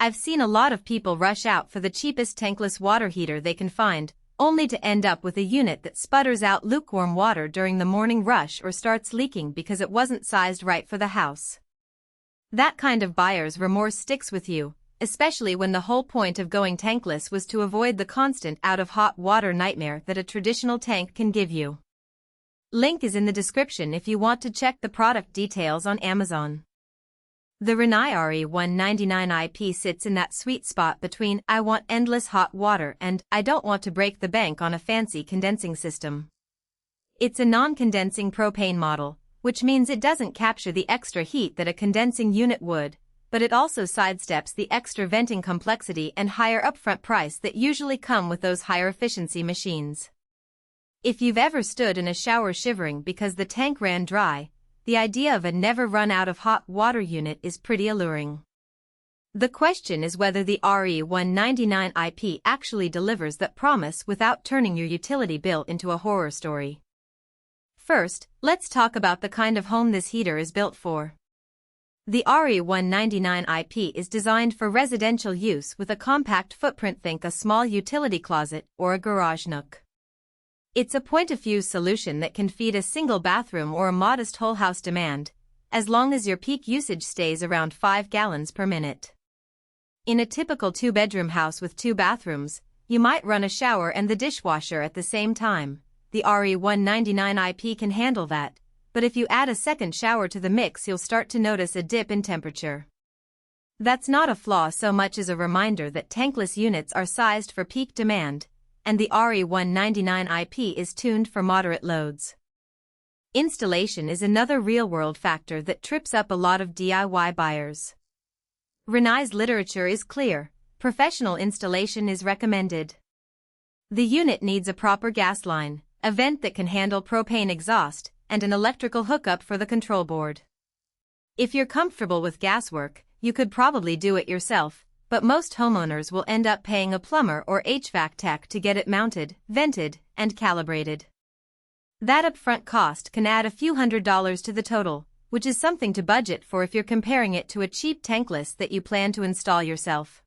I've seen a lot of people rush out for the cheapest tankless water heater they can find, only to end up with a unit that sputters out lukewarm water during the morning rush or starts leaking because it wasn't sized right for the house. That kind of buyer's remorse sticks with you, especially when the whole point of going tankless was to avoid the constant out-of-hot water nightmare that a traditional tank can give you. Link is in the description if you want to check the product details on Amazon. The Rinnai RE199iP sits in that sweet spot between I want endless hot water and I don't want to break the bank on a fancy condensing system. It's a non-condensing propane model, which means it doesn't capture the extra heat that a condensing unit would, but it also sidesteps the extra venting complexity and higher upfront price that usually come with those higher efficiency machines. If you've ever stood in a shower shivering because the tank ran dry, the idea of a never run out of hot water unit is pretty alluring. The question is whether the RE199iP actually delivers that promise without turning your utility bill into a horror story. First, let's talk about the kind of home this heater is built for. The RE199iP is designed for residential use with a compact footprint. Think a small utility closet or a garage nook. It's a point-of-use solution that can feed a single bathroom or a modest whole house demand, as long as your peak usage stays around 5 gallons per minute. In a typical 2-bedroom house with 2 bathrooms, you might run a shower and the dishwasher at the same time. The RE199iP can handle that, but if you add a second shower to the mix, you'll start to notice a dip in temperature. That's not a flaw so much as a reminder that tankless units are sized for peak demand, and the RE199iP is tuned for moderate loads. Installation is another real-world factor that trips up a lot of DIY buyers. Rinnai's literature is clear: professional installation is recommended. The unit needs a proper gas line, a vent that can handle propane exhaust, and an electrical hookup for the control board. If you're comfortable with gas work, you could probably do it yourself, but most homeowners will end up paying a plumber or HVAC tech to get it mounted, vented, and calibrated. That upfront cost can add a few $100s to the total, which is something to budget for if you're comparing it to a cheap tankless that you plan to install yourself.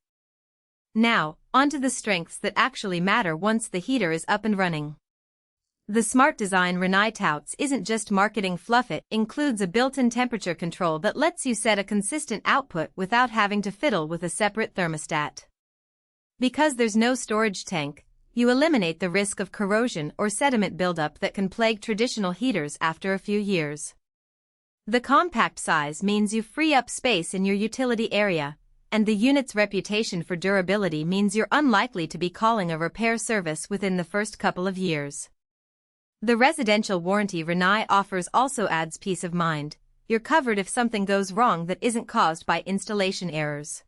Now, onto the strengths that actually matter once the heater is up and running. The smart design Rinnai touts isn't just marketing fluff. It includes a built-in temperature control that lets you set a consistent output without having to fiddle with a separate thermostat. Because there's no storage tank, you eliminate the risk of corrosion or sediment buildup that can plague traditional heaters after a few years. The compact size means you free up space in your utility area, and the unit's reputation for durability means you're unlikely to be calling a repair service within the first couple of years. The residential warranty Rinnai offers also adds peace of mind. You're covered if something goes wrong that isn't caused by installation errors.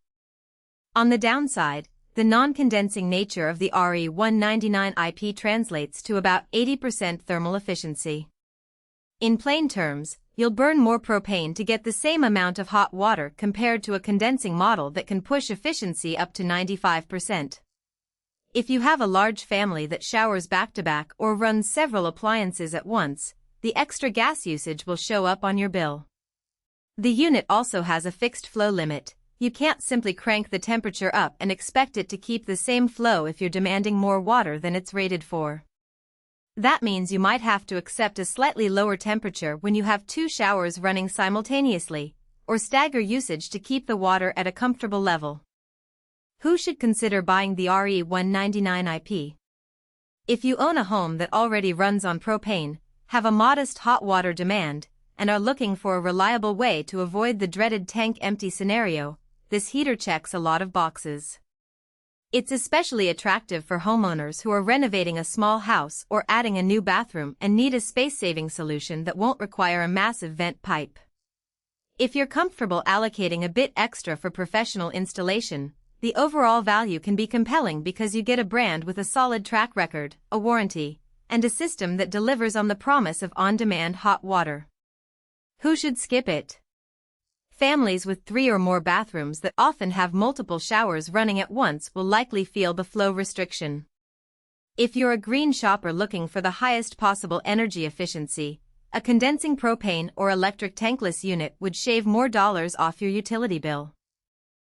On the downside, the non-condensing nature of the RE199iP translates to about 80% thermal efficiency. In plain terms, you'll burn more propane to get the same amount of hot water compared to a condensing model that can push efficiency up to 95%. If you have a large family that showers back-to-back or runs several appliances at once, the extra gas usage will show up on your bill. The unit also has a fixed flow limit. You can't simply crank the temperature up and expect it to keep the same flow if you're demanding more water than it's rated for. That means you might have to accept a slightly lower temperature when you have 2 showers running simultaneously, or stagger usage to keep the water at a comfortable level. Who should consider buying the RE199iP? If you own a home that already runs on propane, have a modest hot water demand, and are looking for a reliable way to avoid the dreaded tank empty scenario, this heater checks a lot of boxes. It's especially attractive for homeowners who are renovating a small house or adding a new bathroom and need a space-saving solution that won't require a massive vent pipe. If you're comfortable allocating a bit extra for professional installation, the overall value can be compelling because you get a brand with a solid track record, a warranty, and a system that delivers on the promise of on-demand hot water. Who should skip it? Families with 3 or more bathrooms that often have multiple showers running at once will likely feel the flow restriction. If you're a green shopper looking for the highest possible energy efficiency, a condensing propane or electric tankless unit would shave more dollars off your utility bill.